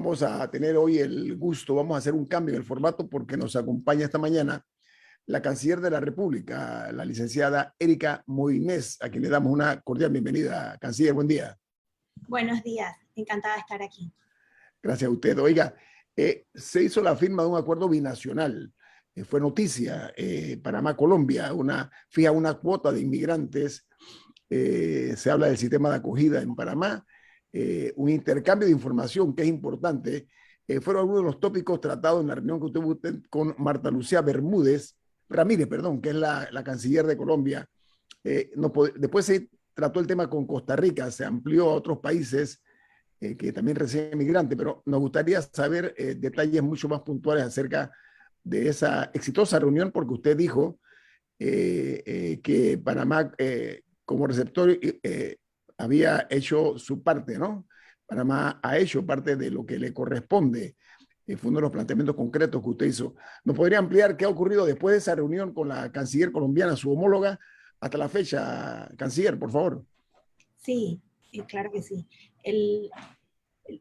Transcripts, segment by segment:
vamos a tener hoy el gusto, vamos a hacer un cambio en el formato porque nos acompaña esta mañana la canciller de la República, la licenciada Erika Moines, a quien le damos una cordial bienvenida. Canciller, buen día. Buenos días, encantada de estar aquí. Gracias a usted. Oiga, se hizo la firma de un acuerdo binacional. Fue noticia, Panamá-Colombia, fija una cuota de inmigrantes. Se habla del sistema de acogida en Panamá, un intercambio de información que es importante. Fueron algunos de los tópicos tratados en la reunión que tuvo con Marta Lucía Ramírez, perdón, que es la canciller de Colombia. Después se trató el tema con Costa Rica, se amplió a otros países que también reciben migrantes, pero nos gustaría saber detalles mucho más puntuales acerca de esa exitosa reunión, porque usted dijo que Panamá, como receptor, había hecho su parte, ¿no? Panamá ha hecho parte de lo que le corresponde. Fue uno de los planteamientos concretos que usted hizo. ¿Nos podría ampliar qué ha ocurrido después de esa reunión con la canciller colombiana, su homóloga, hasta la fecha, canciller, por favor? Sí, claro que sí.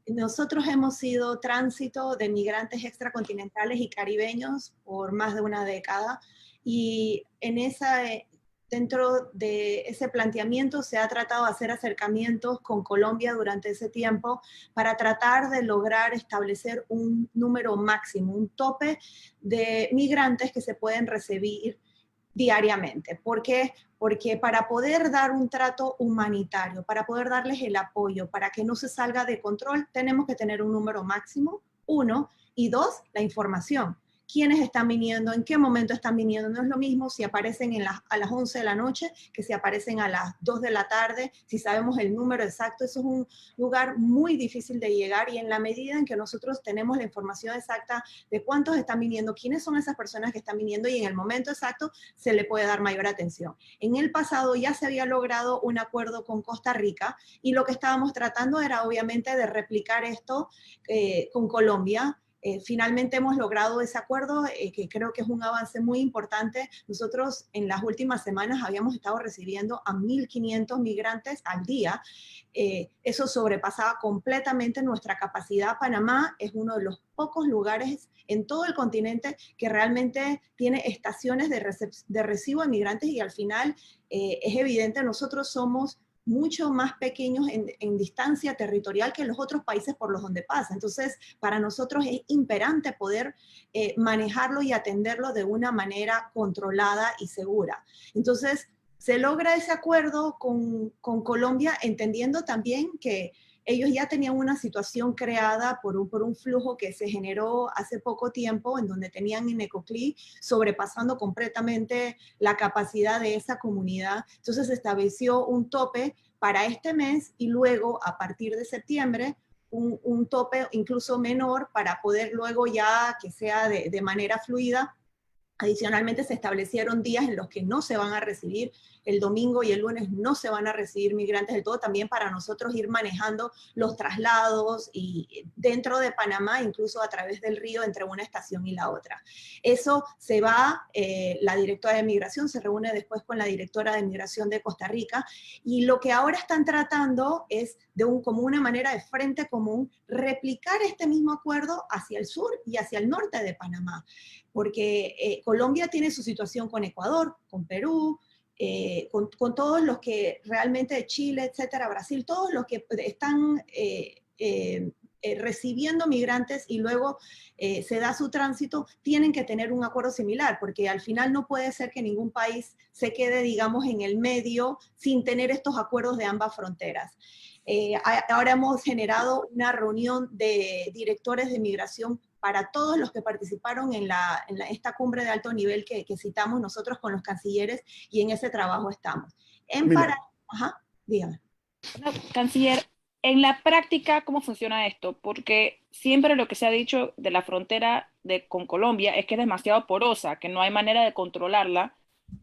Nosotros hemos sido tránsito de migrantes extracontinentales y caribeños por más de una década y dentro de ese planteamiento se ha tratado de hacer acercamientos con Colombia durante ese tiempo para tratar de lograr establecer un número máximo, un tope de migrantes que se pueden recibir diariamente. ¿Por qué? Porque para poder dar un trato humanitario, para poder darles el apoyo, para que no se salga de control, tenemos que tener un número máximo, uno, y dos, la información. ¿Quiénes están viniendo? ¿En qué momento están viniendo? No es lo mismo si aparecen a las 11 de la noche que si aparecen a las 2 de la tarde, si sabemos el número exacto. Eso es un lugar muy difícil de llegar y en la medida en que nosotros tenemos la información exacta de cuántos están viniendo, quiénes son esas personas que están viniendo y en el momento exacto se le puede dar mayor atención. En el pasado ya se había logrado un acuerdo con Costa Rica y lo que estábamos tratando era obviamente de replicar esto con Colombia. Finalmente hemos logrado ese acuerdo, que creo que es un avance muy importante. Nosotros en las últimas semanas habíamos estado recibiendo a 1.500 migrantes al día. Eso sobrepasaba completamente nuestra capacidad. Panamá es uno de los pocos lugares en todo el continente que realmente tiene estaciones de recibo de migrantes y al final es evidente, nosotros somos mucho más pequeños en distancia territorial que los otros países por los donde pasa. Entonces, para nosotros es imperante poder manejarlo y atenderlo de una manera controlada y segura. Entonces, se logra ese acuerdo con Colombia, entendiendo también que ellos ya tenían una situación creada por un flujo que se generó hace poco tiempo, en donde tenían en Ecoclí sobrepasando completamente la capacidad de esa comunidad. Entonces se estableció un tope para este mes y luego a partir de septiembre un tope incluso menor para poder luego ya que sea de manera fluida. Adicionalmente se establecieron días en los que no se van a recibir, el domingo y el lunes no se van a recibir migrantes del todo, también para nosotros ir manejando los traslados y dentro de Panamá, incluso a través del río entre una estación y la otra. Eso se va, la directora de Migración se reúne después con la directora de Migración de Costa Rica y lo que ahora están tratando es como una manera de frente común replicar este mismo acuerdo hacia el sur y hacia el norte de Panamá, porque Colombia tiene su situación con Ecuador, con Perú, con todos los que realmente Chile, etcétera, Brasil, todos los que están recibiendo migrantes y luego se da su tránsito, tienen que tener un acuerdo similar, porque al final no puede ser que ningún país se quede, digamos, en el medio sin tener estos acuerdos de ambas fronteras. Ahora hemos generado una reunión de directores de migración para todos los que participaron en esta cumbre de alto nivel que citamos nosotros con los cancilleres y en ese trabajo estamos. Ajá, dígame. No, canciller, en la práctica, ¿cómo funciona esto? Porque siempre lo que se ha dicho de la frontera con Colombia es que es demasiado porosa, que no hay manera de controlarla,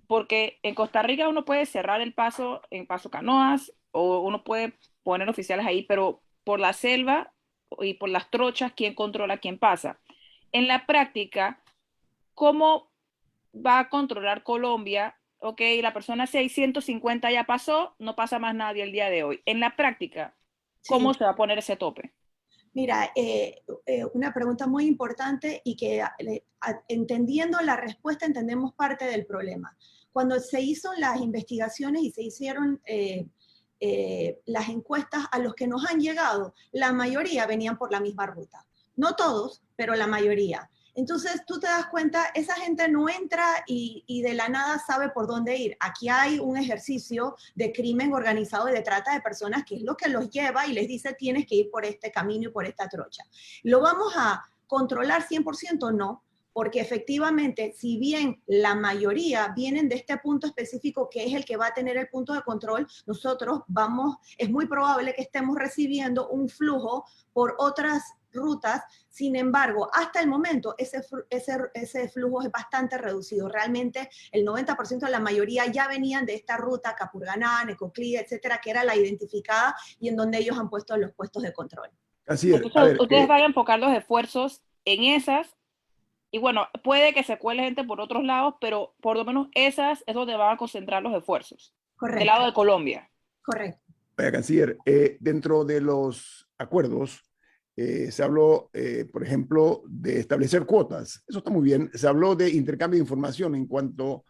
porque en Costa Rica uno puede cerrar el paso en Paso Canoas o uno puede poner oficiales ahí, pero por la selva y por las trochas, ¿quién controla quién pasa? En la práctica, ¿cómo va a controlar Colombia? Ok, la persona 650 ya pasó, no pasa más nadie el día de hoy. En la práctica, ¿cómo Sí. se va a poner ese tope? Mira, una pregunta muy importante y que entendiendo la respuesta entendemos parte del problema. Cuando se hizo las investigaciones y se hicieron las encuestas a los que nos han llegado, la mayoría venían por la misma ruta. No todos, pero la mayoría. Entonces tú te das cuenta, esa gente no entra y de la nada sabe por dónde ir. Aquí hay un ejercicio de crimen organizado y de trata de personas que es lo que los lleva y les dice tienes que ir por este camino y por esta trocha. ¿Lo vamos a controlar 100%? No, porque efectivamente, si bien la mayoría vienen de este punto específico que es el que va a tener el punto de control, nosotros es muy probable que estemos recibiendo un flujo por otras rutas. Sin embargo, hasta el momento ese flujo es bastante reducido. Realmente el 90% de la mayoría ya venían de esta ruta, Capurganá, Necoclí, etcétera, que era la identificada y en donde ellos han puesto los puestos de control. Así es. Entonces, A ver, ustedes van a enfocar los esfuerzos en esas, y bueno, puede que se cuele gente por otros lados, pero por lo menos esas es donde van a concentrar los esfuerzos. Correcto. Del lado de Colombia. Correcto. vaya, canciller, dentro de los acuerdos se habló, por ejemplo, de establecer cuotas. Eso está muy bien. Se habló de intercambio de información. En cuanto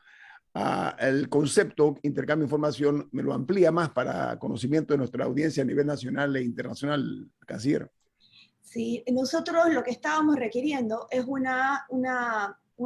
al concepto intercambio de información, me lo amplía más para conocimiento de nuestra audiencia a nivel nacional e internacional, canciller. Sí, nosotros lo que estábamos requiriendo es un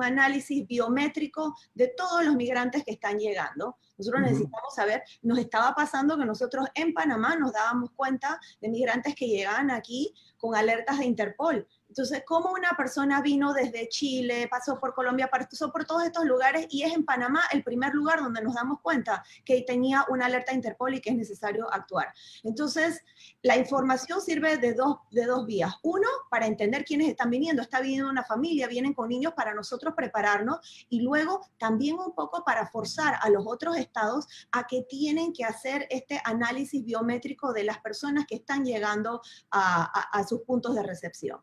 análisis biométrico de todos los migrantes que están llegando. Nosotros necesitamos saber, nos estaba pasando que nosotros en Panamá nos dábamos cuenta de migrantes que llegaban aquí con alertas de Interpol. Entonces, ¿cómo una persona vino desde Chile, pasó por Colombia, pasó por todos estos lugares y es en Panamá el primer lugar donde nos damos cuenta que tenía una alerta de Interpol y que es necesario actuar? Entonces, la información sirve de dos vías. Uno, para entender quiénes están viniendo. Está viniendo una familia, vienen con niños para nosotros prepararnos, y luego también un poco para forzar a los otros estados a que tienen que hacer este análisis biométrico de las personas que están llegando a sus puntos de recepción.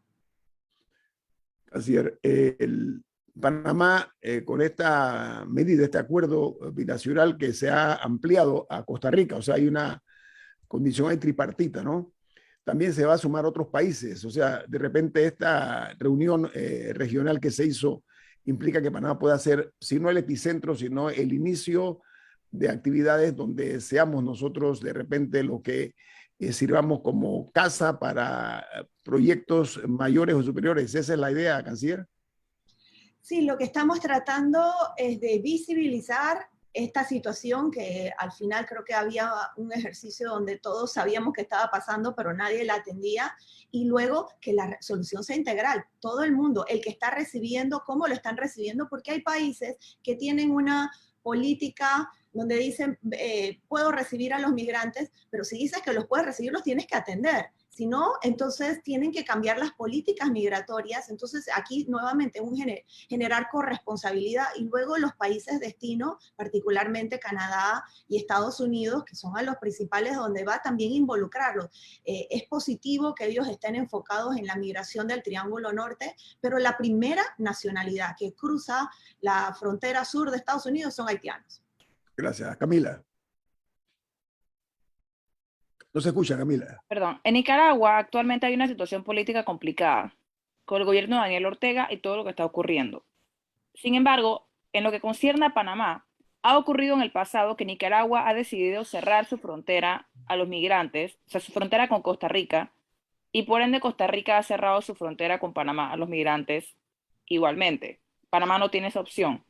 Así es. Panamá, con esta medida, este acuerdo binacional que se ha ampliado a Costa Rica, o sea, hay una condición ahí tripartita, ¿no? También se va a sumar otros países, o sea, de repente esta reunión regional que se hizo implica que Panamá pueda ser, si no el epicentro, sino el inicio de actividades donde seamos nosotros de repente lo que sirvamos como casa para proyectos mayores o superiores. ¿Esa es la idea, canciller? Sí, lo que estamos tratando es de visibilizar esta situación que al final creo que había un ejercicio donde todos sabíamos que estaba pasando, pero nadie la atendía, y luego que la solución sea integral. Todo el mundo, el que está recibiendo, cómo lo están recibiendo, porque hay países que tienen una política donde dicen, puedo recibir a los migrantes, pero si dices que los puedes recibir, los tienes que atender. Si no, entonces tienen que cambiar las políticas migratorias. Entonces aquí nuevamente generar corresponsabilidad, y luego los países destino, particularmente Canadá y Estados Unidos, que son a los principales donde va, también involucrarlos. Es positivo que ellos estén enfocados en la migración del Triángulo Norte, pero la primera nacionalidad que cruza la frontera sur de Estados Unidos son haitianos. Gracias. Camila. No se escucha, Camila. Perdón. En Nicaragua actualmente hay una situación política complicada con el gobierno de Daniel Ortega y todo lo que está ocurriendo. Sin embargo, en lo que concierne a Panamá, ha ocurrido en el pasado que Nicaragua ha decidido cerrar su frontera a los migrantes, o sea, su frontera con Costa Rica, y por ende Costa Rica ha cerrado su frontera con Panamá a los migrantes igualmente. Panamá no tiene esa opción.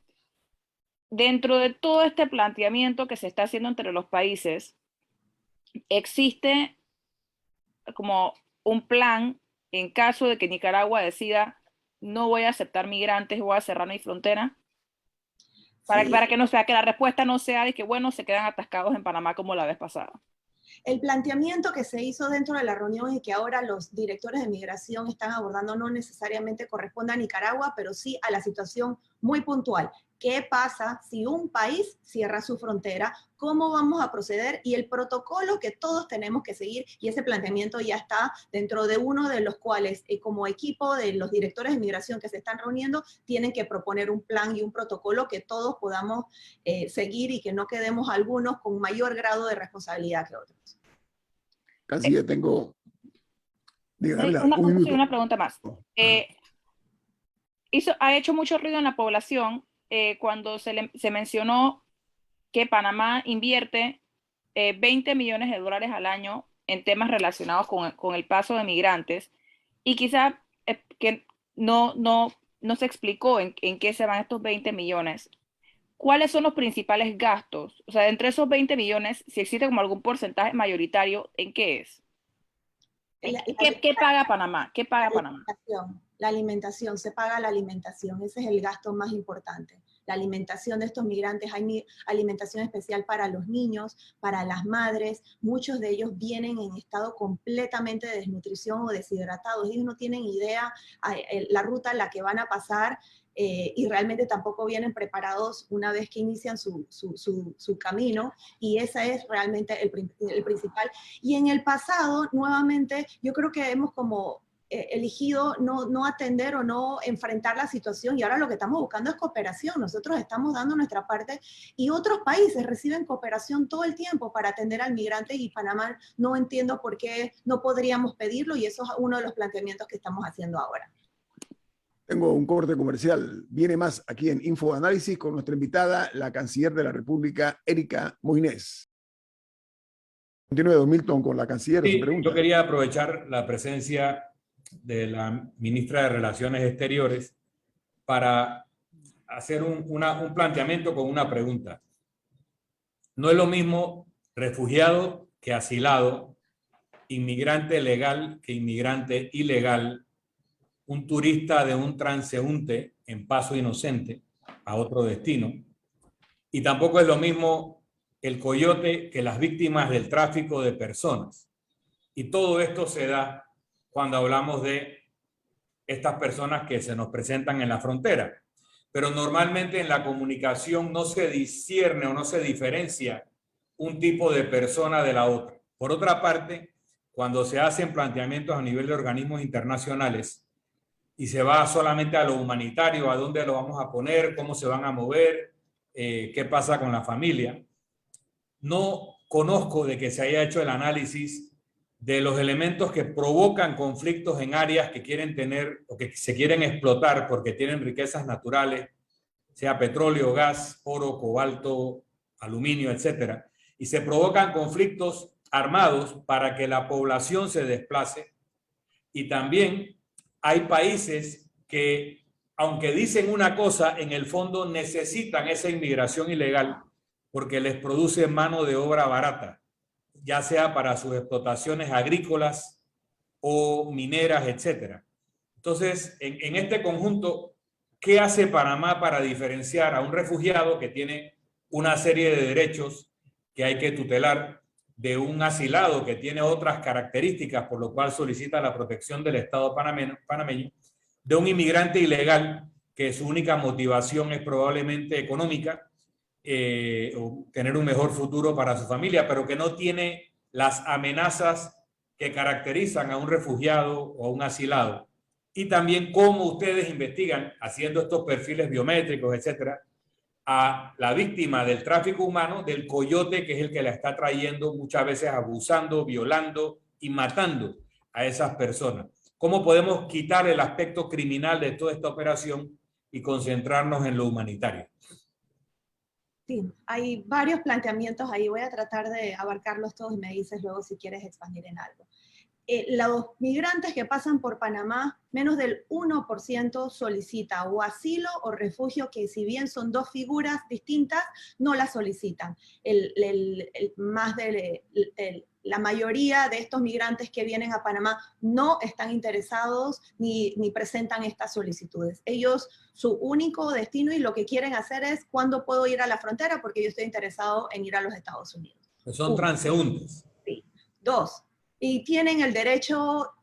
Dentro de todo este planteamiento que se está haciendo entre los países, existe como un plan en caso de que Nicaragua decida no voy a aceptar migrantes, voy a cerrar mi frontera, para que no sea, que la respuesta no sea de que bueno, se quedan atascados en Panamá como la vez pasada. El planteamiento que se hizo dentro de la reunión y que ahora los directores de migración están abordando no necesariamente corresponde a Nicaragua, pero sí a la situación muy puntual. ¿Qué pasa si un país cierra su frontera? ¿Cómo vamos a proceder? Y el protocolo que todos tenemos que seguir, y ese planteamiento ya está dentro de uno de los cuales, como equipo de los directores de migración que se están reuniendo, tienen que proponer un plan y un protocolo que todos podamos seguir y que no quedemos algunos con mayor grado de responsabilidad que otros. Canciller, tengo Diga, Dávila, Una, un minuto. una pregunta más. Ha hecho mucho ruido en la población cuando se mencionó que Panamá invierte 20 millones de dólares al año en temas relacionados con el paso de migrantes, y quizá que no se explicó en qué se van estos 20 millones. ¿Cuáles son los principales gastos? O sea, entre esos 20 millones, si existe como algún porcentaje mayoritario, ¿en qué es? ¿Qué paga Panamá? ¿Qué paga Panamá? La alimentación, se paga la alimentación, ese es el gasto más importante. La alimentación de estos migrantes, hay alimentación especial para los niños, para las madres, muchos de ellos vienen en estado completamente de desnutrición o deshidratados, ellos no tienen idea la ruta en la que van a pasar, y realmente tampoco vienen preparados una vez que inician su camino, y ese es realmente el principal. Y en el pasado, nuevamente, yo creo que hemos como elegido no atender o no enfrentar la situación, y ahora lo que estamos buscando es cooperación. Nosotros estamos dando nuestra parte y otros países reciben cooperación todo el tiempo para atender al migrante, y Panamá no entiendo por qué no podríamos pedirlo, y eso es uno de los planteamientos que estamos haciendo ahora. Tengo un corte comercial. Viene más aquí en Infoanálisis con nuestra invitada, la canciller de la República, Erika Moines. Continúe, don Milton, con la canciller. Sí, su pregunta. yo quería aprovechar la presencia de la ministra de Relaciones Exteriores para hacer un planteamiento con una pregunta. No es lo mismo refugiado que asilado, inmigrante legal que inmigrante ilegal, un turista de un transeúnte en paso inocente a otro destino. Y tampoco es lo mismo el coyote que las víctimas del tráfico de personas. Y todo esto se da cuando hablamos de estas personas que se nos presentan en la frontera. Pero normalmente en la comunicación no se discierne o no se diferencia un tipo de persona de la otra. Por otra parte, cuando se hacen planteamientos a nivel de organismos internacionales y se va solamente a lo humanitario, a dónde lo vamos a poner, cómo se van a mover, qué pasa con la familia, no conozco de que se haya hecho el análisis de los elementos que provocan conflictos en áreas que quieren tener o que se quieren explotar porque tienen riquezas naturales, sea petróleo, gas, oro, cobalto, aluminio, etcétera, y se provocan conflictos armados para que la población se desplace. Y también hay países que, aunque dicen una cosa, en el fondo necesitan esa inmigración ilegal porque les produce mano de obra barata, ya sea para sus explotaciones agrícolas o mineras, etcétera. Entonces, en este conjunto, ¿qué hace Panamá para diferenciar a un refugiado que tiene una serie de derechos que hay que tutelar de un asilado que tiene otras características, por lo cual solicita la protección del Estado panameño, de un inmigrante ilegal que su única motivación es probablemente económica, o tener un mejor futuro para su familia, pero que no tiene las amenazas que caracterizan a un refugiado o a un asilado? Y también cómo ustedes investigan, haciendo estos perfiles biométricos, etcétera, a la víctima del tráfico humano, del coyote, que es el que la está trayendo, muchas veces abusando, violando y matando a esas personas. ¿Cómo podemos quitar el aspecto criminal de toda esta operación y concentrarnos en lo humanitario? Sí, hay varios planteamientos ahí, voy a tratar de abarcarlos todos y me dices luego si quieres expandir en algo. Los migrantes que pasan por Panamá, menos del 1% solicita o asilo o refugio, que si bien son dos figuras distintas, no la solicitan. La mayoría de estos migrantes que vienen a Panamá no están interesados ni presentan estas solicitudes. Ellos, su único destino y lo que quieren hacer es ¿cuándo puedo ir a la frontera? Porque yo estoy interesado en ir a los Estados Unidos. Son transeúntes. Sí. Dos, y tienen el derecho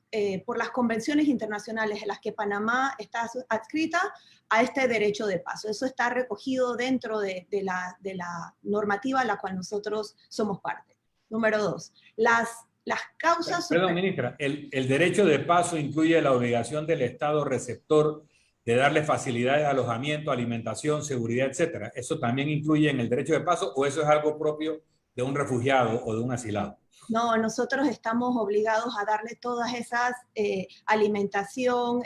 por las convenciones internacionales en las que Panamá está adscrita a este derecho de paso. Eso está recogido dentro de la normativa a la cual nosotros somos parte. Número dos, las causas... Perdón, ministra, el derecho de paso incluye la obligación del Estado receptor de darle facilidades de alojamiento, alimentación, seguridad, etcétera. ¿Eso también incluye en el derecho de paso o eso es algo propio de un refugiado o de un asilado? No, nosotros estamos obligados a darle todas esas alimentación,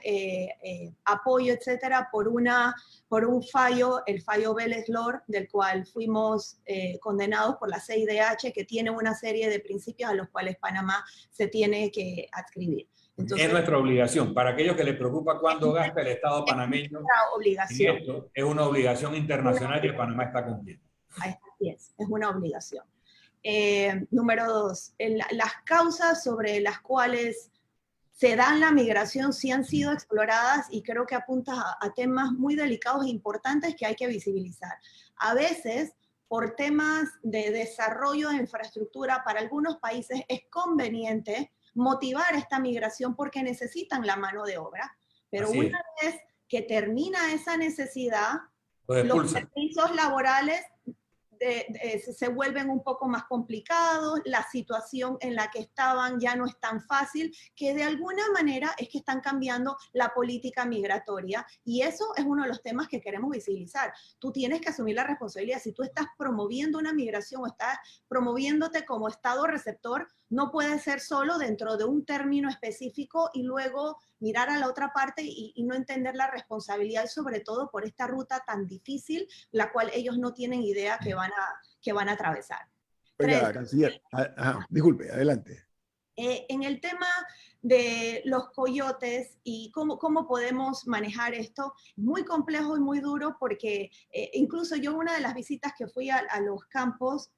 apoyo, etcétera, por un fallo, el fallo Vélez-Lor, del cual fuimos condenados por la CIDH, que tiene una serie de principios a los cuales Panamá se tiene que adscribir. Entonces, es nuestra obligación. Para aquellos que les preocupa cuánto gasta el Estado panameño obligación. en esto, es una obligación internacional que Panamá está cumpliendo. Así es una obligación. Número 2, las causas sobre las cuales se dan la migración sí han sido exploradas y creo que apunta a temas muy delicados e importantes que hay que visibilizar. A veces, por temas de desarrollo de infraestructura, para algunos países es conveniente motivar esta migración porque necesitan la mano de obra, pero una vez que termina esa necesidad, los permisos laborales se vuelven un poco más complicados, la situación en la que estaban ya no es tan fácil, que de alguna manera es que están cambiando la política migratoria, y eso es uno de los temas que queremos visibilizar. Tú tienes que asumir la responsabilidad. Si tú estás promoviendo una migración o estás promoviéndote como Estado receptor, no puede ser solo dentro de un término específico y luego mirar a la otra parte y no entender la responsabilidad, y sobre todo por esta ruta tan difícil, la cual ellos no tienen idea que van a atravesar. Oiga, canciller, disculpe, adelante. En el tema de los coyotes y cómo podemos manejar esto, muy complejo y muy duro, porque incluso yo, una de las visitas que fui a los campos,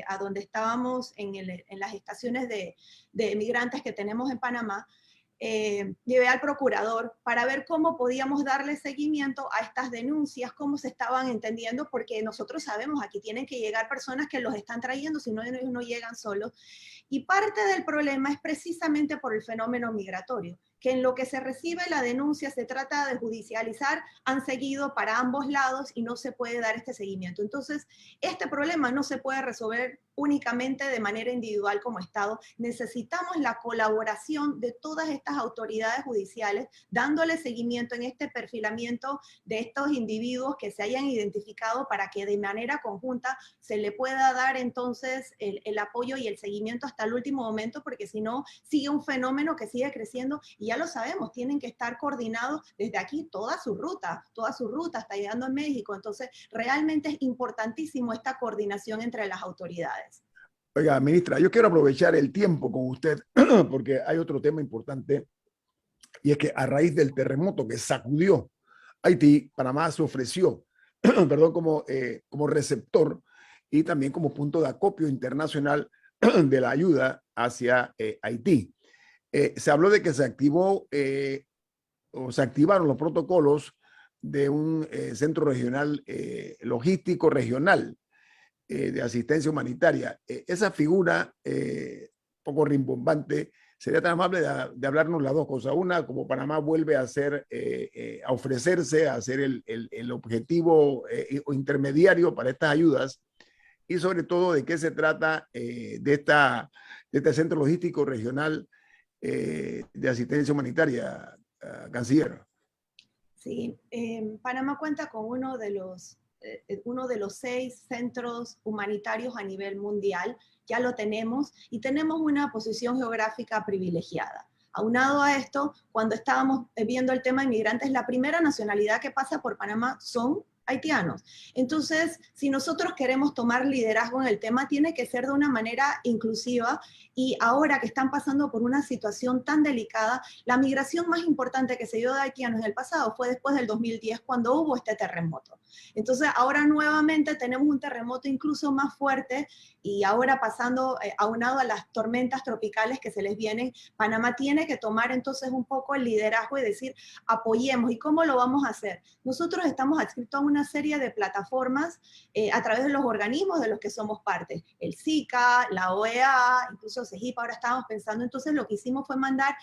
a donde estábamos en las estaciones de migrantes que tenemos en Panamá, llevé al procurador para ver cómo podíamos darle seguimiento a estas denuncias, cómo se estaban entendiendo, porque nosotros sabemos, aquí tienen que llegar personas que los están trayendo, si no, ellos no llegan solos. Y parte del problema es precisamente por el fenómeno migratorio, que en lo que se recibe la denuncia se trata de judicializar, han seguido para ambos lados y no se puede dar este seguimiento. Entonces, este problema no se puede resolver únicamente de manera individual como Estado. Necesitamos la colaboración de todas estas autoridades judiciales, dándole seguimiento en este perfilamiento de estos individuos que se hayan identificado, para que de manera conjunta se le pueda dar entonces el apoyo y el seguimiento hasta el último momento, porque si no, sigue un fenómeno que sigue creciendo, y ya lo sabemos, tienen que estar coordinados desde aquí toda su ruta hasta llegando a México. Entonces, realmente es importantísimo esta coordinación entre las autoridades. Oiga, ministra, yo quiero aprovechar el tiempo con usted porque hay otro tema importante, y es que a raíz del terremoto que sacudió Haití, Panamá se ofreció perdón, como receptor y también como punto de acopio internacional de la ayuda hacia Haití. Se habló de que se activaron los protocolos de un centro regional, logístico regional, de asistencia humanitaria. Esa figura, poco rimbombante, sería tan amable de hablarnos las dos cosas. Una, como Panamá vuelve a a ofrecerse, a ser el objetivo o intermediario para estas ayudas, y sobre todo de qué se trata de este centro logístico regional de asistencia humanitaria, canciller. Sí, Panamá cuenta con uno de los 6 centros humanitarios a nivel mundial. Ya lo tenemos, y tenemos una posición geográfica privilegiada. Aunado a esto, cuando estábamos viendo el tema de inmigrantes, la primera nacionalidad que pasa por Panamá son haitianos. Entonces, si nosotros queremos tomar liderazgo en el tema, tiene que ser de una manera inclusiva, y ahora que están pasando por una situación tan delicada, la migración más importante que se dio de haitianos en el pasado fue después del 2010, cuando hubo este terremoto. Entonces, ahora nuevamente tenemos un terremoto incluso más fuerte, y ahora pasando, aunado a las tormentas tropicales que se les vienen, Panamá tiene que tomar entonces un poco el liderazgo y decir, apoyemos. ¿Y cómo lo vamos a hacer? Nosotros estamos adscritos a una serie de plataformas a través de los organismos de los que somos parte, el SICA, la OEA, incluso CEGIP. Ahora estábamos pensando, entonces lo que hicimos fue mandar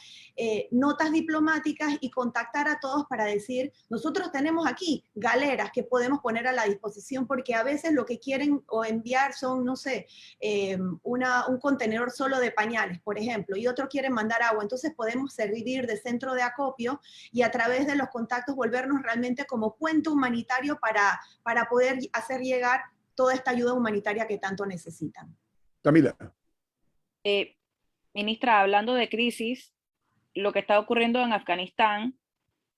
notas diplomáticas y contactar a todos para decir, nosotros tenemos aquí galeras que podemos poner a la disposición, porque a veces lo que quieren o enviar son, no sé, un contenedor solo de pañales, por ejemplo, y otro quiere mandar agua. Entonces podemos servir de centro de acopio y a través de los contactos volvernos realmente como puente humanitario para poder hacer llegar toda esta ayuda humanitaria que tanto necesitan. Camila. Ministra, hablando de crisis, lo que está ocurriendo en Afganistán,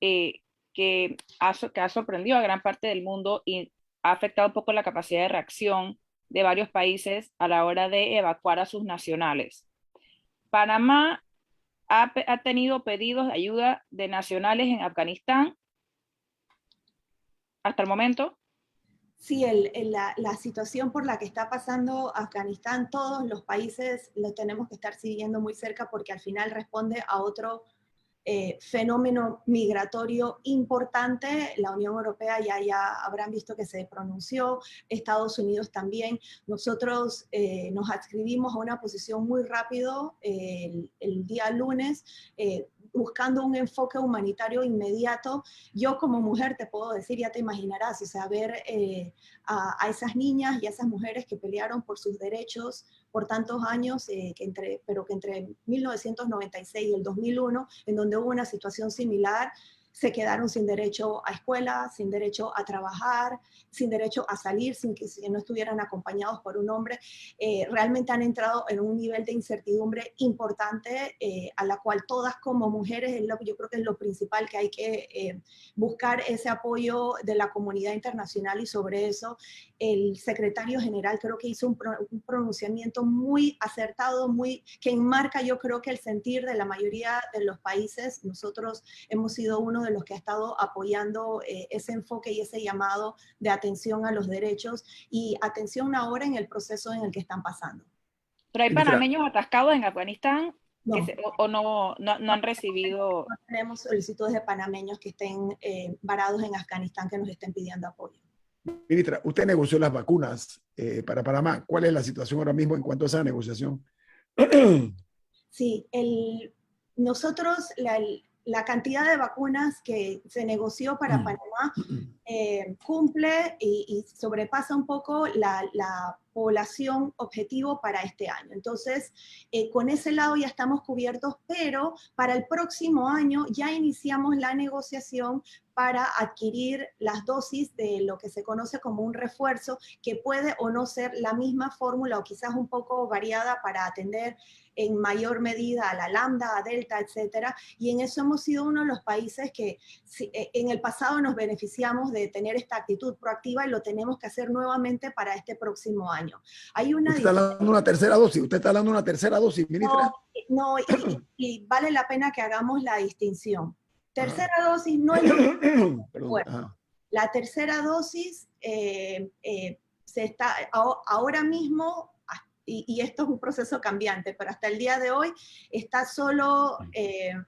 que ha sorprendido a gran parte del mundo y ha afectado un poco la capacidad de reacción de varios países a la hora de evacuar a sus nacionales. Panamá ha tenido pedidos de ayuda de nacionales en Afganistán hasta el momento. Sí, la situación por la que está pasando Afganistán, todos los países lo tenemos que estar siguiendo muy cerca porque al final responde a otro fenómeno migratorio importante. La Unión Europea ya habrán visto que se pronunció, Estados Unidos también. Nosotros nos adscribimos a una posición muy rápido el día lunes, buscando un enfoque humanitario inmediato. Yo como mujer te puedo decir, ya te imaginarás, o sea, ver a esas niñas y a esas mujeres que pelearon por sus derechos por tantos años, pero que entre 1996 y el 2001, en donde hubo una situación similar, se quedaron sin derecho a escuela, sin derecho a trabajar, sin derecho a salir, sin que no estuvieran acompañados por un hombre. Realmente han entrado en un nivel de incertidumbre importante, a la cual todas como mujeres, yo creo que es lo principal, que hay que buscar ese apoyo de la comunidad internacional, y sobre eso el secretario general creo que hizo un pronunciamiento muy acertado, que enmarca yo creo que el sentir de la mayoría de los países. Nosotros hemos sido uno de los que ha estado apoyando ese enfoque y ese llamado de atención a los derechos y atención ahora en el proceso en el que están pasando. Pero hay panameños atascados en Afganistán no, o no han recibido. No tenemos solicitudes de panameños que estén varados en Afganistán que nos estén pidiendo apoyo. Ministra, usted negoció las vacunas para Panamá. ¿Cuál es la situación ahora mismo en cuanto a esa negociación? Sí, nosotros la cantidad de vacunas que se negoció para Panamá cumple y sobrepasa un poco la población objetivo para este año. Entonces, con ese lado ya estamos cubiertos, pero para el próximo año ya iniciamos la negociación para adquirir las dosis de lo que se conoce como un refuerzo, que puede o no ser la misma fórmula o quizás un poco variada para atender en mayor medida a la lambda, a delta, etcétera. Y en eso hemos sido uno de los países que en el pasado nos beneficiamos de tener esta actitud proactiva y lo tenemos que hacer nuevamente para este próximo año. Hay una ¿Usted está hablando de una tercera dosis? ¿Usted está hablando de una tercera dosis, ministra? No, y vale la pena que hagamos la distinción. Tercera dosis no es lo mismo. Bueno, la tercera dosis se está ahora mismo, y esto es un proceso cambiante, pero hasta el día de hoy está solo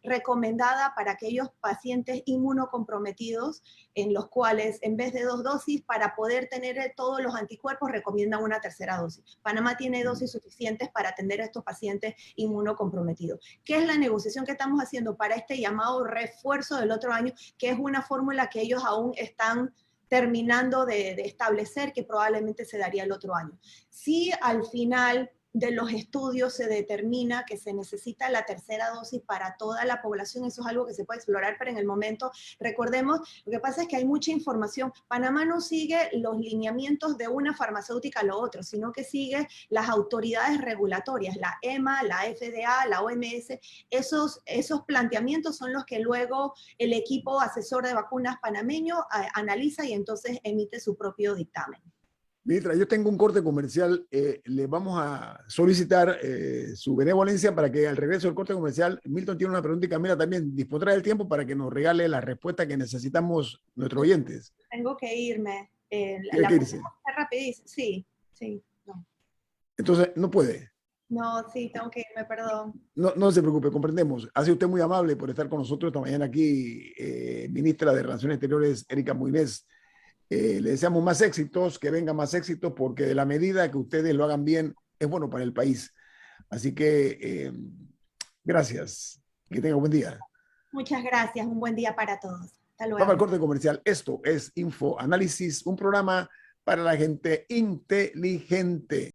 recomendada para aquellos pacientes inmunocomprometidos, en los cuales en vez de 2 dosis, para poder tener todos los anticuerpos, recomiendan una tercera dosis. Panamá tiene dosis suficientes para atender a estos pacientes inmunocomprometidos. ¿Qué es la negociación que estamos haciendo para este llamado refuerzo del otro año? Que es una fórmula que ellos aún están terminando de establecer, que probablemente se daría el otro año. Si al final de los estudios se determina que se necesita la tercera dosis para toda la población, eso es algo que se puede explorar, pero en el momento, recordemos, lo que pasa es que hay mucha información. Panamá no sigue los lineamientos de una farmacéutica a lo otro, sino que sigue las autoridades regulatorias, la EMA, la FDA, la OMS. Esos planteamientos son los que luego el equipo asesor de vacunas panameño analiza y entonces emite su propio dictamen. Ministra, yo tengo un corte comercial. Le vamos a solicitar su benevolencia para que al regreso del corte comercial, Milton tiene una pregunta y Camila también dispondrá del tiempo para que nos regale la respuesta que necesitamos nuestros oyentes. Tengo que irme. ¿Tiene que irse? Rapidísimo. Sí, no. Entonces, no puede. No, sí, tengo que irme, perdón. No se preocupe, comprendemos. Ha sido usted muy amable por estar con nosotros esta mañana aquí, ministra de Relaciones Exteriores, Erika Moines. Le deseamos más éxitos, que vengan más éxitos, porque de la medida que ustedes lo hagan bien, es bueno para el país. Así que, gracias. Que tengan un buen día. Muchas gracias. Un buen día para todos. Hasta luego. Vamos al corte comercial. Esto es Info Análisis, un programa para la gente inteligente.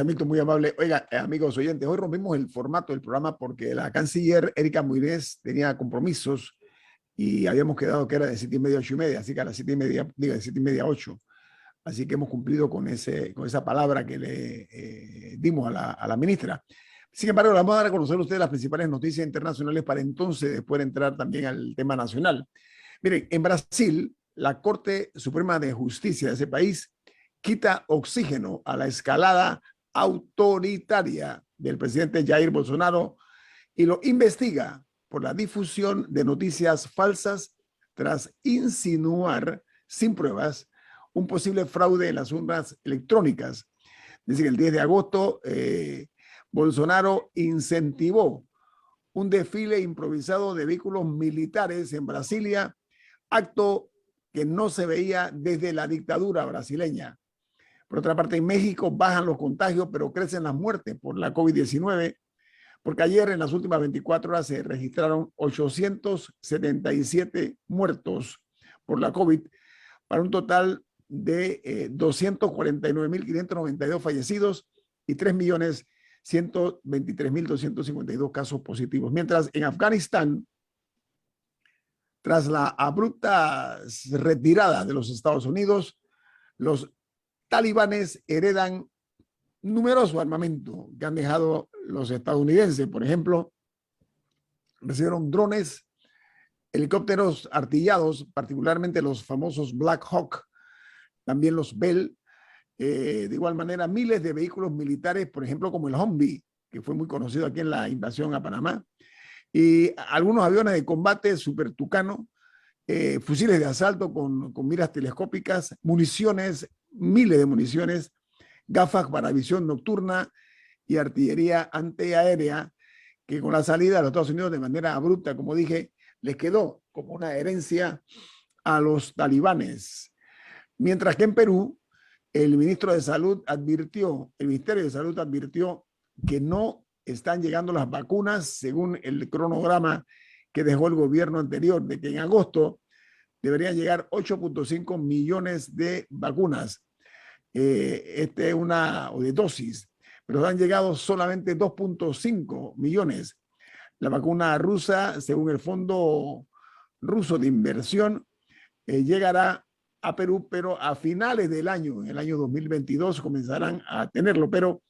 Milton, muy amable. Oiga, amigos oyentes, hoy rompimos el formato del programa porque la canciller Erika Moines tenía compromisos y habíamos quedado que era de 7:30 a 8:30, así que a las 7:30, diga, de 7:30 a 8. Así que hemos cumplido con esa palabra que le dimos a la ministra. Sin embargo, vamos a dar a conocer a ustedes las principales noticias internacionales para entonces después entrar también al tema nacional. Miren, en Brasil, la Corte Suprema de Justicia de ese país quita oxígeno a la escalada autoritaria del presidente Jair Bolsonaro y lo investiga por la difusión de noticias falsas tras insinuar sin pruebas un posible fraude en las urnas electrónicas. Dice que el 10 de agosto Bolsonaro incentivó un desfile improvisado de vehículos militares en Brasilia, acto que no se veía desde la dictadura brasileña. Por otra parte, en México bajan los contagios, pero crecen las muertes por la COVID-19, porque ayer en las últimas 24 horas se registraron 877 muertos por la COVID, para un total de 249.592 fallecidos y 3.123.252 casos positivos. Mientras en Afganistán, tras la abrupta retirada de los Estados Unidos, los talibanes heredan numeroso armamento que han dejado los estadounidenses. Por ejemplo, recibieron drones, helicópteros artillados, particularmente los famosos Black Hawk, también los Bell, de igual manera miles de vehículos militares, por ejemplo, como el Humvee, que fue muy conocido aquí en la invasión a Panamá, y algunos aviones de combate Super Tucano, fusiles de asalto con miras telescópicas, municiones, miles de municiones, gafas para visión nocturna y artillería antiaérea, que con la salida de los Estados Unidos de manera abrupta, como dije, les quedó como una herencia a los talibanes. Mientras que en Perú, el Ministerio de Salud advirtió que no están llegando las vacunas según el cronograma que dejó el gobierno anterior, de que en agosto deberían llegar 8.5 millones de vacunas, de dosis, pero han llegado solamente 2.5 millones. La vacuna rusa, según el Fondo Ruso de Inversión, llegará a Perú, pero a finales del año, en el año 2022, comenzarán a tenerlo. Pero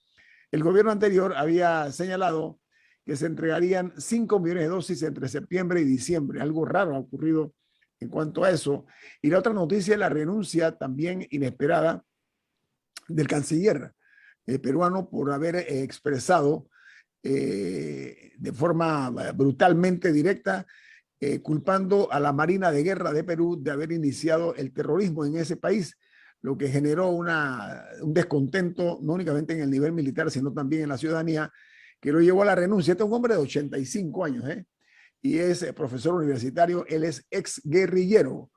el gobierno anterior había señalado que se entregarían 5 millones de dosis entre septiembre y diciembre. Algo raro ha ocurrido en cuanto a eso. Y la otra noticia es la renuncia también inesperada del canciller peruano por haber expresado de forma brutalmente directa, culpando a la Marina de Guerra de Perú de haber iniciado el terrorismo en ese país, lo que generó un descontento no únicamente en el nivel militar, sino también en la ciudadanía, que lo llevó a la renuncia. Este es un hombre de 85 años, y es profesor universitario. Él es ex guerrillero,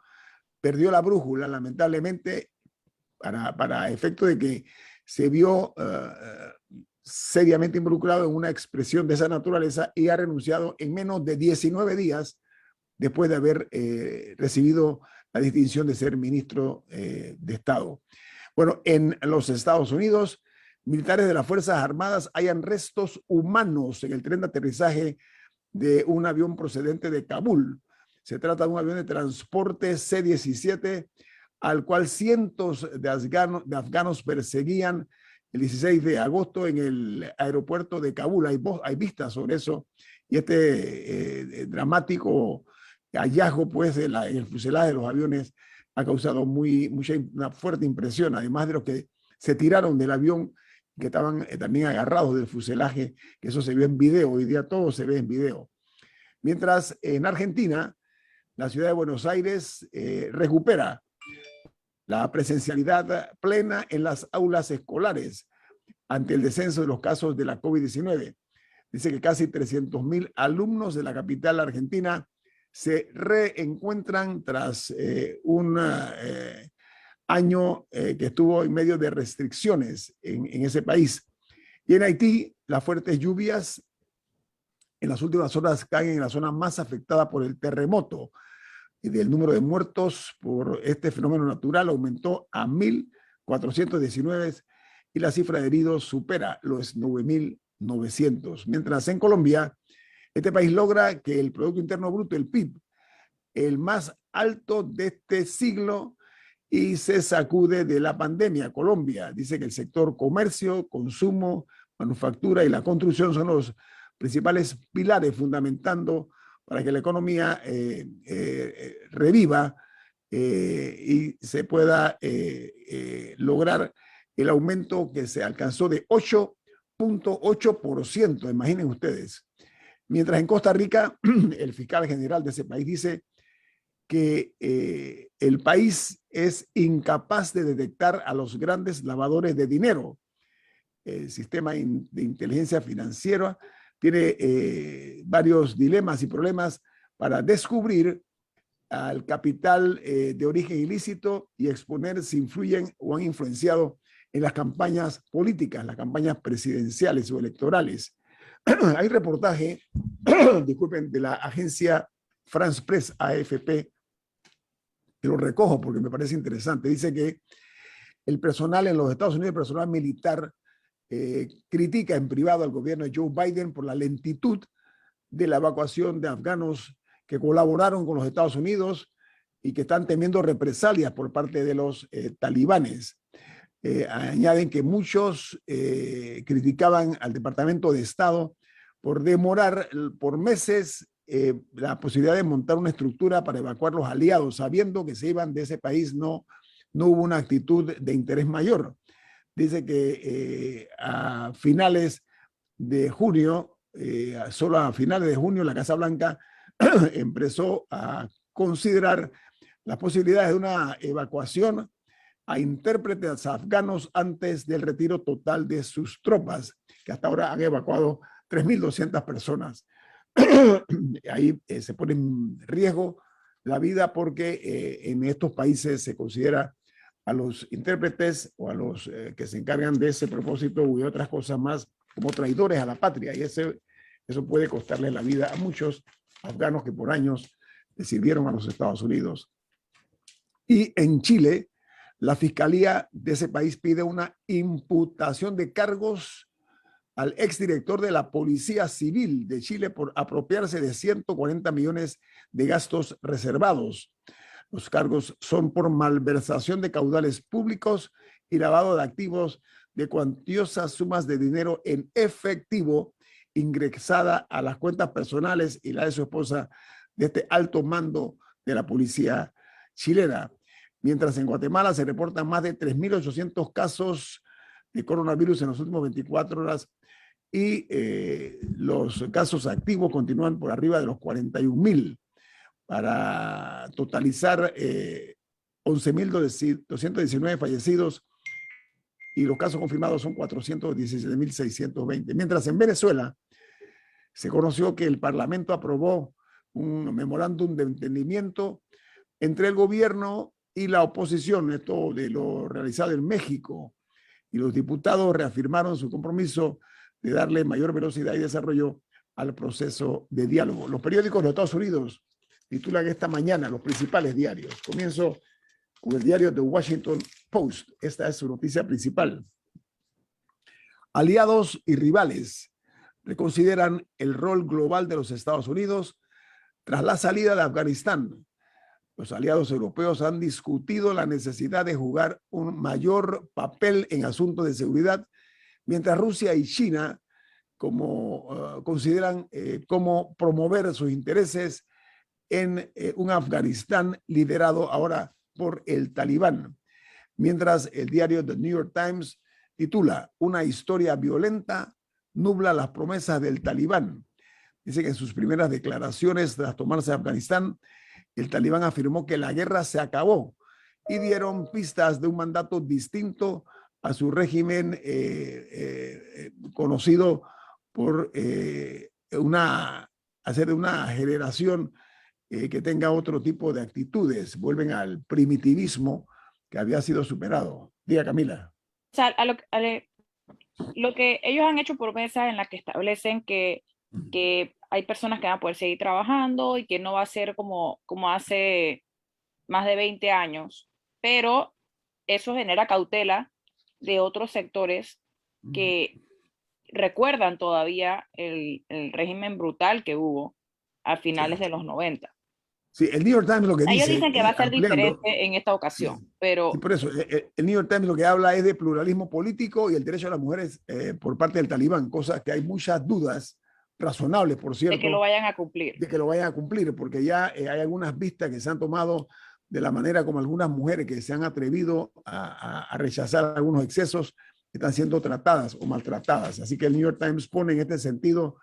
perdió la brújula lamentablemente para efecto de que se vio seriamente involucrado en una expresión de esa naturaleza y ha renunciado en menos de 19 días después de haber recibido la distinción de ser ministro de Estado. Bueno, en los Estados Unidos, militares de las Fuerzas Armadas hallan restos humanos en el tren de aterrizaje de un avión procedente de Kabul. Se trata de un avión de transporte C-17 al cual cientos de afganos perseguían el 16 de agosto en el aeropuerto de Kabul. Hay vistas sobre eso, y este dramático hallazgo pues en el fuselaje de los aviones ha causado una fuerte impresión, además de los que se tiraron del avión, que estaban también agarrados del fuselaje, que eso se vio en video. Hoy día todo se ve en video. Mientras en Argentina, la ciudad de Buenos Aires recupera la presencialidad plena en las aulas escolares ante el descenso de los casos de la COVID-19. Dice que casi 300.000 alumnos de la capital argentina se reencuentran tras un año que estuvo en medio de restricciones en ese país. Y en Haití, las fuertes lluvias en las últimas horas caen en la zona más afectada por el terremoto. Y el número de muertos por este fenómeno natural aumentó a 1.419 y la cifra de heridos supera los 9.900. Mientras en Colombia, este país logra que el Producto Interno Bruto, el PIB, el más alto de este siglo, y se sacude de la pandemia. Colombia dice que el sector comercio, consumo, manufactura y la construcción son los principales pilares fundamentando para que la economía reviva y se pueda lograr el aumento que se alcanzó de 8.8%, imaginen ustedes. Mientras en Costa Rica, el fiscal general de ese país dice que el país es incapaz de detectar a los grandes lavadores de dinero. El sistema de inteligencia financiera tiene varios dilemas y problemas para descubrir al capital de origen ilícito y exponer si influyen o han influenciado en las campañas políticas, las campañas presidenciales o electorales. Hay reportaje, disculpen, de la agencia France Press, AFP, que lo recojo porque me parece interesante. Dice que el personal en los Estados Unidos, el personal militar, critica en privado al gobierno de Joe Biden por la lentitud de la evacuación de afganos que colaboraron con los Estados Unidos y que están temiendo represalias por parte de los talibanes. Añaden que muchos criticaban al Departamento de Estado por demorar por meses la posibilidad de montar una estructura para evacuar los aliados, sabiendo que se iban de ese país, no hubo una actitud de interés mayor. Dice que a finales de junio, solo a finales de junio, la Casa Blanca empezó a considerar las posibilidades de una evacuación a intérpretes afganos antes del retiro total de sus tropas, que hasta ahora han evacuado 3.200 personas. Ahí se pone en riesgo la vida porque en estos países se considera a los intérpretes o a los que se encargan de ese propósito y otras cosas más como traidores a la patria, y eso puede costarle la vida a muchos afganos que por años le sirvieron a los Estados Unidos. Y en Chile, la fiscalía de ese país pide una imputación de cargos al exdirector de la Policía Civil de Chile por apropiarse de 140 millones de gastos reservados. Los cargos son por malversación de caudales públicos y lavado de activos de cuantiosas sumas de dinero en efectivo ingresada a las cuentas personales y la de su esposa de este alto mando de la policía chilena. Mientras en Guatemala se reportan más de 3.800 casos de coronavirus en las últimas 24 horas y los casos activos continúan por arriba de los 41.000 para totalizar 11.219 fallecidos y los casos confirmados son 417.620. Mientras en Venezuela se conoció que el Parlamento aprobó un memorándum de entendimiento entre el gobierno y la oposición, esto de lo realizado en México, y los diputados reafirmaron su compromiso de darle mayor velocidad y desarrollo al proceso de diálogo. Los periódicos de los Estados Unidos titulan esta mañana, los principales diarios. Comienzo con el diario The Washington Post. Esta es su noticia principal. Aliados y rivales reconsideran el rol global de los Estados Unidos tras la salida de Afganistán. Los aliados europeos han discutido la necesidad de jugar un mayor papel en asuntos de seguridad, mientras Rusia y China consideran cómo promover sus intereses en un Afganistán liderado ahora por el Talibán. Mientras el diario The New York Times titula "Una historia violenta nubla las promesas del Talibán". Dice que en sus primeras declaraciones tras tomarse Afganistán, el Talibán afirmó que la guerra se acabó y dieron pistas de un mandato distinto a su régimen conocido por hacer de una generación que tenga otro tipo de actitudes. Vuelven al primitivismo que había sido superado. Diga, Camila. O sea, lo que ellos han hecho promesas en las que establecen que hay personas que van a poder seguir trabajando y que no va a ser como hace más de 20 años, pero eso genera cautela de otros sectores que recuerdan todavía el régimen brutal que hubo a finales de los 90. Sí, el New York Times lo que Ellos dice, dicen que va a ser ampliando, diferente en esta sí, ocasión, sí, pero por eso, el New York Times lo que habla es de pluralismo político y el derecho de las mujeres por parte del talibán, cosas que hay muchas dudas, razonables, por de que lo cierto, vayan a cumplir. de que lo vayan a cumplir, porque ya hay algunas vistas que se han tomado de la manera como algunas mujeres que se han atrevido a rechazar algunos excesos están siendo tratadas o maltratadas. Así que el New York Times pone en este sentido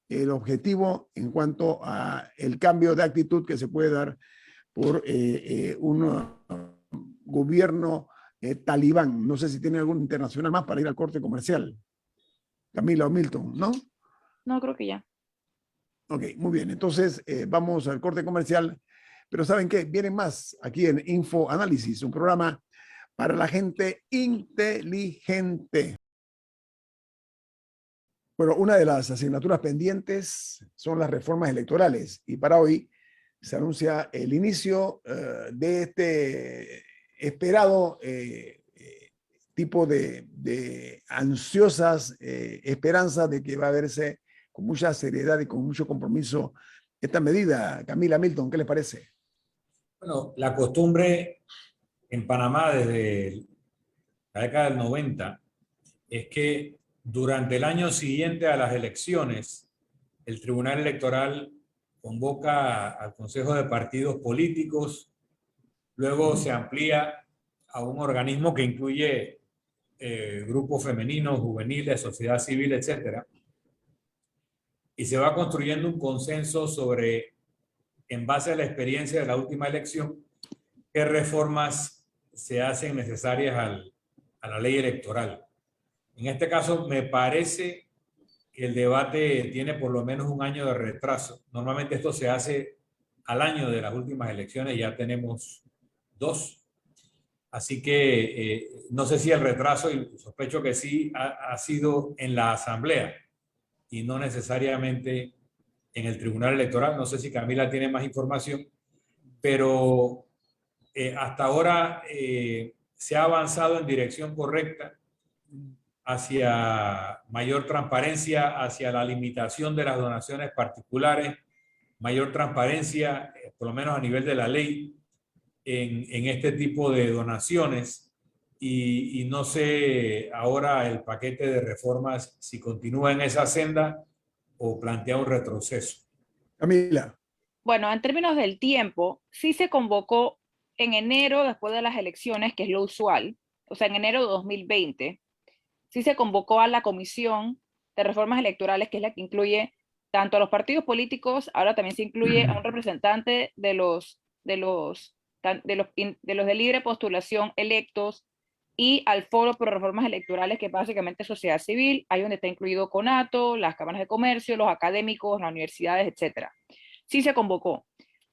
el objetivo en cuanto a el cambio de actitud que se puede dar por un gobierno talibán. No sé si tiene algún internacional más para ir al corte comercial. Camila o Milton, ¿no? No, creo que ya. Ok, muy bien. Entonces vamos al corte comercial. Pero ¿saben qué? Vienen más aquí en Info Análisis, un programa para la gente inteligente. Bueno, una de las asignaturas pendientes son las reformas electorales y para hoy se anuncia el inicio de este esperado tipo de ansiosas esperanzas de que va a verse con mucha seriedad y con mucho compromiso esta medida. Camila, Milton, ¿qué les parece? Bueno, la costumbre en Panamá desde la década del 90 es que durante el año siguiente a las elecciones, el Tribunal Electoral convoca al Consejo de Partidos Políticos, luego se amplía a un organismo que incluye grupos femeninos, juveniles, sociedad civil, etcétera, y se va construyendo un consenso sobre, en base a la experiencia de la última elección, qué reformas se hacen necesarias a la ley electoral. En este caso, me parece que el debate tiene por lo menos un año de retraso. Normalmente esto se hace al año de las últimas elecciones, ya tenemos 2. Así que no sé si el retraso, y sospecho que sí, ha sido en la Asamblea y no necesariamente en el Tribunal Electoral. No sé si Camila tiene más información, pero hasta ahora se ha avanzado en dirección correcta hacia mayor transparencia, hacia la limitación de las donaciones particulares, mayor transparencia, por lo menos a nivel de la ley, en este tipo de donaciones. Y no sé ahora el paquete de reformas si continúa en esa senda o plantea un retroceso. Camila. Bueno, en términos del tiempo, sí se convocó en enero después de las elecciones, que es lo usual, o sea, en enero de 2020, sí se convocó a la Comisión de Reformas Electorales, que es la que incluye tanto a los partidos políticos, ahora también se incluye a un representante de los de libre postulación electos y al Foro por Reformas Electorales, que es básicamente sociedad civil, ahí donde está incluido CONATO, las cámaras de comercio, los académicos, las universidades, etcétera. Sí se convocó.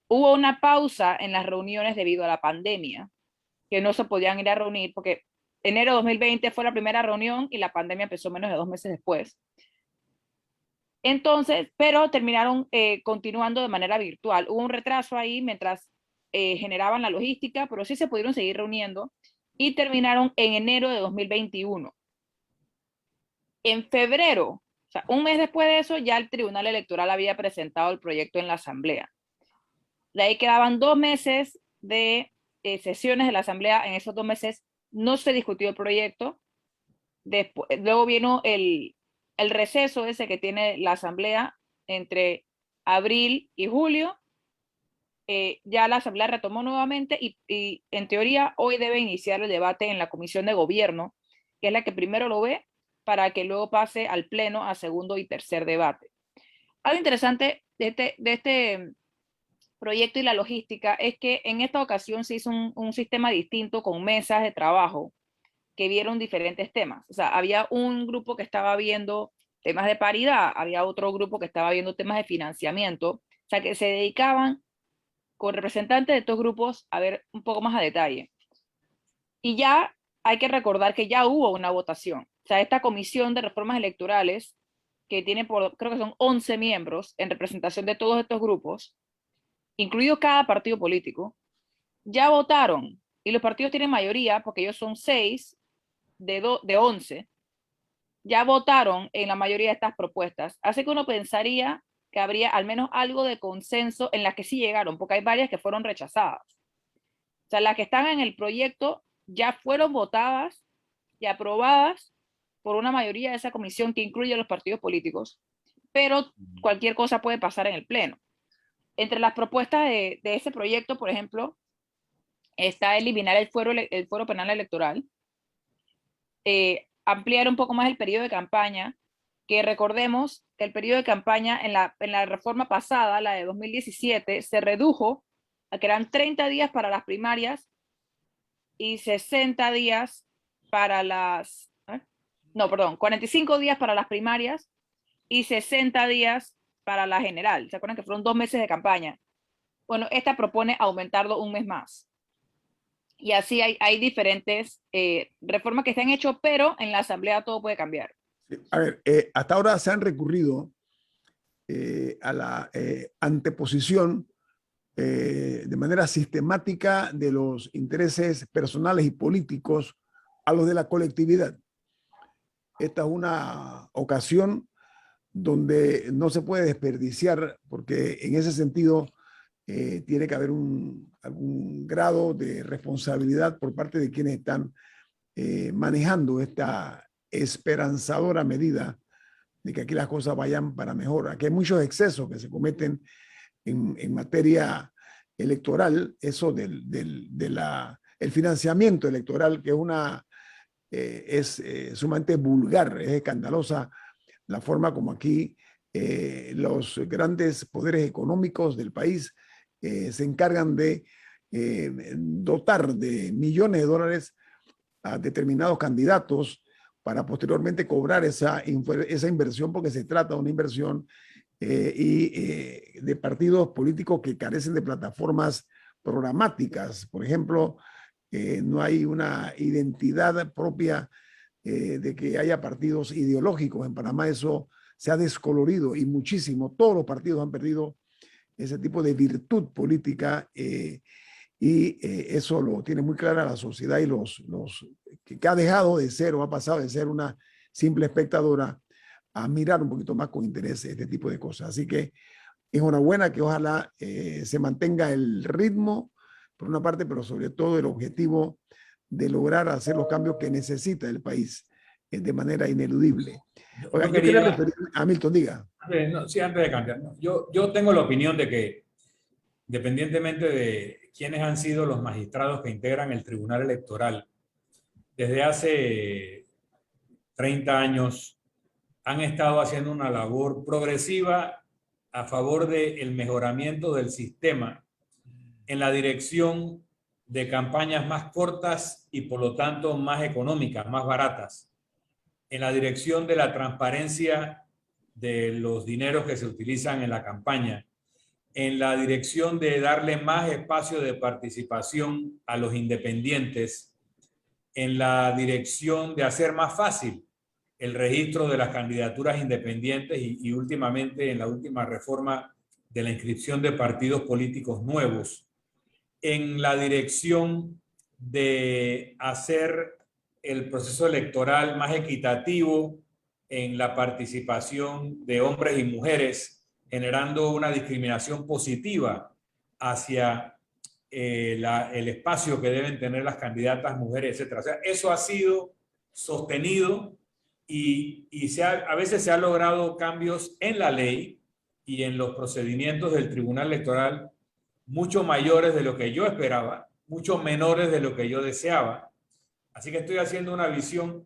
Hubo una pausa en las reuniones debido a la pandemia, que no se podían ir a reunir porque enero de 2020 fue la primera reunión y la pandemia empezó menos de 2 meses después. Entonces, pero terminaron continuando de manera virtual. Hubo un retraso ahí mientras generaban la logística, pero sí se pudieron seguir reuniendo y terminaron en enero de 2021. En febrero, o sea, un mes después de eso, ya el Tribunal Electoral había presentado el proyecto en la Asamblea. De ahí quedaban 2 meses de sesiones de la Asamblea. En esos 2 meses no se discutió el proyecto. Luego vino el receso ese que tiene la Asamblea entre abril y julio. Ya la Asamblea retomó nuevamente y en teoría hoy debe iniciar el debate en la Comisión de Gobierno, que es la que primero lo ve, para que luego pase al Pleno a segundo y tercer debate. Algo interesante de este proyecto y la logística es que en esta ocasión se hizo un sistema distinto con mesas de trabajo que vieron diferentes temas. O sea, había un grupo que estaba viendo temas de paridad, había otro grupo que estaba viendo temas de financiamiento, o sea, que se dedicaban con representantes de estos grupos a ver un poco más a detalle. Y ya hay que recordar que ya hubo una votación. O sea, esta comisión de reformas electorales, que tiene creo que son 11 miembros en representación de todos estos grupos, incluido cada partido político, ya votaron. Y los partidos tienen mayoría, porque ellos son 6 de 11, ya votaron en la mayoría de estas propuestas. Así que uno pensaría que habría al menos algo de consenso en las que sí llegaron, porque hay varias que fueron rechazadas. O sea, las que están en el proyecto ya fueron votadas y aprobadas por una mayoría de esa comisión que incluye a los partidos políticos, pero cualquier cosa puede pasar en el Pleno. Entre las propuestas de ese proyecto, por ejemplo, está eliminar el fuero penal electoral, ampliar un poco más el periodo de campaña, que recordemos que el periodo de campaña en la reforma pasada, la de 2017, se redujo a que eran 30 días para las primarias y 60 días para las... No, perdón, 45 días para las primarias y 60 días para la general. ¿Se acuerdan que fueron 2 meses de campaña? Bueno, esta propone aumentarlo un mes más. Y así hay diferentes reformas que se han hecho, pero en la Asamblea todo puede cambiar. A ver, hasta ahora se han recurrido a la anteposición de manera sistemática de los intereses personales y políticos a los de la colectividad. Esta es una ocasión donde no se puede desperdiciar, porque en ese sentido tiene que haber algún grado de responsabilidad por parte de quienes están manejando esta esperanzadora medida de que aquí las cosas vayan para mejor. Aquí hay muchos excesos que se cometen en materia electoral, eso el financiamiento electoral, que es sumamente vulgar, es escandalosa la forma como aquí los grandes poderes económicos del país se encargan de dotar de millones de dólares a determinados candidatos para posteriormente cobrar esa inversión, porque se trata de una inversión de partidos políticos que carecen de plataformas programáticas. Por ejemplo, no hay una identidad propia de que haya partidos ideológicos. En Panamá eso se ha descolorido y muchísimo. Todos los partidos han perdido ese tipo de virtud política y eso lo tiene muy clara la sociedad y que ha dejado de ser o ha pasado de ser una simple espectadora a mirar un poquito más con interés este tipo de cosas. Así que enhorabuena, que ojalá se mantenga el ritmo por una parte, pero sobre todo el objetivo de lograr hacer los cambios que necesita el país de manera ineludible. Oiga, yo quería referirme a Milton, diga. Sí, antes de cambiar. Yo tengo la opinión de que, independientemente de quiénes han sido los magistrados que integran el Tribunal Electoral, desde hace 30 años han estado haciendo una labor progresiva a favor del mejoramiento del sistema en la dirección de campañas más cortas y por lo tanto más económicas, más baratas, en la dirección de la transparencia de los dineros que se utilizan en la campaña, en la dirección de darle más espacio de participación a los independientes, en la dirección de hacer más fácil el registro de las candidaturas independientes y últimamente en la última reforma de la inscripción de partidos políticos nuevos, en la dirección de hacer el proceso electoral más equitativo en la participación de hombres y mujeres, generando una discriminación positiva hacia el espacio que deben tener las candidatas mujeres, etc. O sea, eso ha sido sostenido y a veces se han logrado cambios en la ley y en los procedimientos del Tribunal Electoral mucho mayores de lo que yo esperaba, mucho menores de lo que yo deseaba. Así que estoy haciendo una visión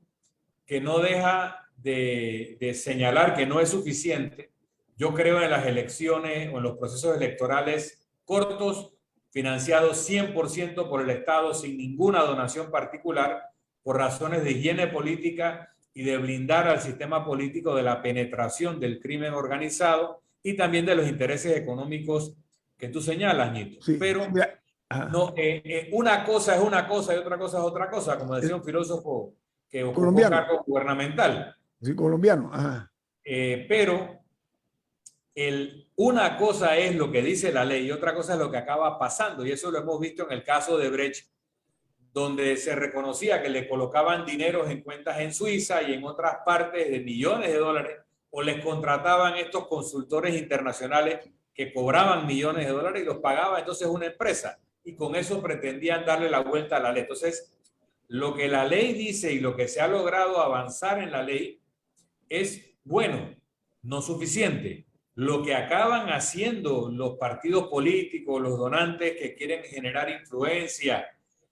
que no deja de señalar que no es suficiente. Yo creo en las elecciones o en los procesos electorales cortos, financiados 100% por el Estado, sin ninguna donación particular, por razones de higiene política y de blindar al sistema político de la penetración del crimen organizado y también de los intereses económicos que tú señalas, Nito. Sí, pero no, una cosa es una cosa y otra cosa es otra cosa, como decía un filósofo que ocupó un cargo gubernamental. Sí, colombiano. Ajá. Pero una cosa es lo que dice la ley y otra cosa es lo que acaba pasando. Y eso lo hemos visto en el caso de Brecht, donde se reconocía que le colocaban dineros en cuentas en Suiza y en otras partes de millones de dólares o les contrataban estos consultores internacionales que cobraban millones de dólares y los pagaba entonces una empresa, y con eso pretendían darle la vuelta a la ley. Entonces, lo que la ley dice y lo que se ha logrado avanzar en la ley es bueno, no suficiente. Lo que acaban haciendo los partidos políticos, los donantes que quieren generar influencia,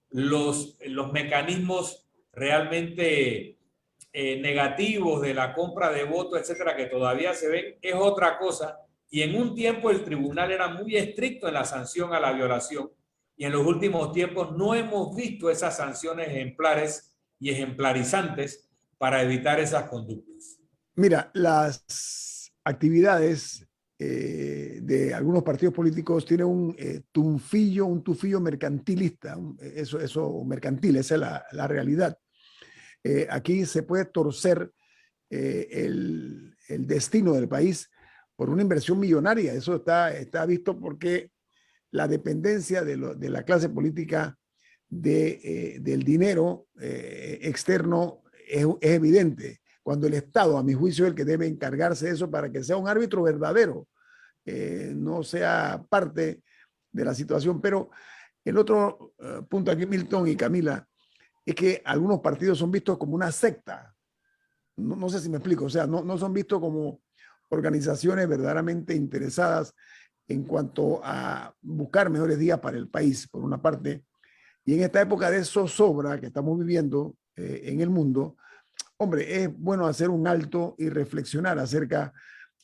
los mecanismos realmente negativos de la compra de votos, etcétera, que todavía se ven, es otra cosa. Y en un tiempo el tribunal era muy estricto en la sanción a la violación, y en los últimos tiempos no hemos visto esas sanciones ejemplares y ejemplarizantes para evitar esas conductas. Mira, las actividades de algunos partidos políticos tienen un tufillo mercantilista, eso mercantil, esa es la realidad. Aquí se puede torcer el destino del país por una inversión millonaria. Eso está visto porque la dependencia de la clase política del dinero externo es evidente. Cuando el Estado, a mi juicio, es el que debe encargarse de eso para que sea un árbitro verdadero, no sea parte de la situación. Pero el otro punto aquí, Milton y Camila, es que algunos partidos son vistos como una secta. No sé si me explico, o sea, no son vistos como organizaciones verdaderamente interesadas en cuanto a buscar mejores días para el país, por una parte. Y en esta época de zozobra que estamos viviendo en el mundo, hombre, es bueno hacer un alto y reflexionar acerca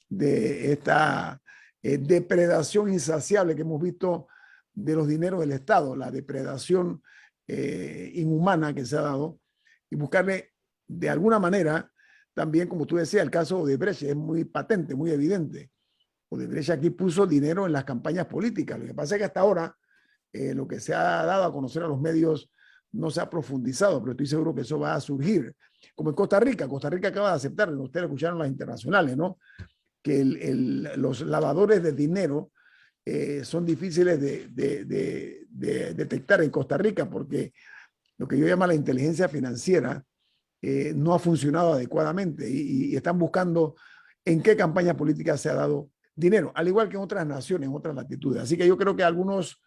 de esta depredación insaciable que hemos visto de los dineros del Estado, la depredación inhumana que se ha dado, y buscarle de alguna manera, también como tú decías, el caso de Odebrecht es muy patente, muy evidente. Odebrecht aquí puso dinero en las campañas políticas. Lo que pasa es que hasta ahora lo que se ha dado a conocer a los medios no se ha profundizado, pero estoy seguro que eso va a surgir. Como en Costa Rica acaba de aceptar, ustedes escucharon las internacionales, ¿no? Que los lavadores de dinero son difíciles de detectar en Costa Rica porque lo que yo llamo la inteligencia financiera no ha funcionado adecuadamente y están buscando en qué campaña política se ha dado dinero, al igual que en otras naciones, en otras latitudes. Así que yo creo que algunos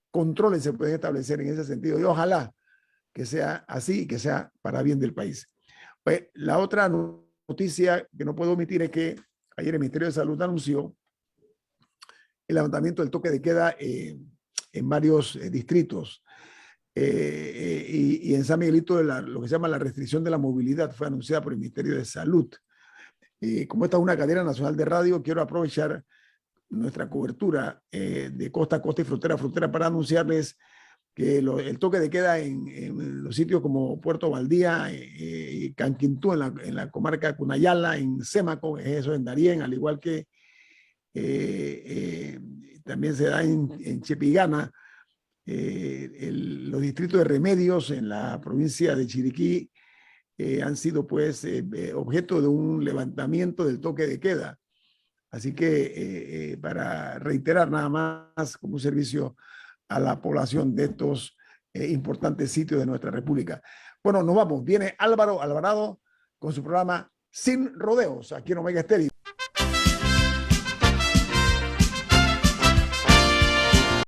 controles se pueden establecer en ese sentido y ojalá que sea así y que sea para bien del país. Pues, la otra noticia que no puedo omitir es que ayer el Ministerio de Salud anunció el levantamiento del toque de queda en varios distritos. Y en San Miguelito lo que se llama la restricción de la movilidad fue anunciada por el Ministerio de Salud. Como esta es una cadena nacional de radio, quiero aprovechar nuestra cobertura de costa a costa y frontera a frontera para anunciarles que el toque de queda en los sitios como Puerto Valdía y Canquintú, en la comarca Cunayala, en Sémaco, eso en Darién, al igual que también se da en Chepigana, los distritos de Remedios en la provincia de Chiriquí han sido pues objeto de un levantamiento del toque de queda. Así que para reiterar nada más como un servicio a la población de estos importantes sitios de nuestra república. Bueno, nos vamos. Viene Álvaro Alvarado con su programa Sin Rodeos aquí en Omega Estéreo.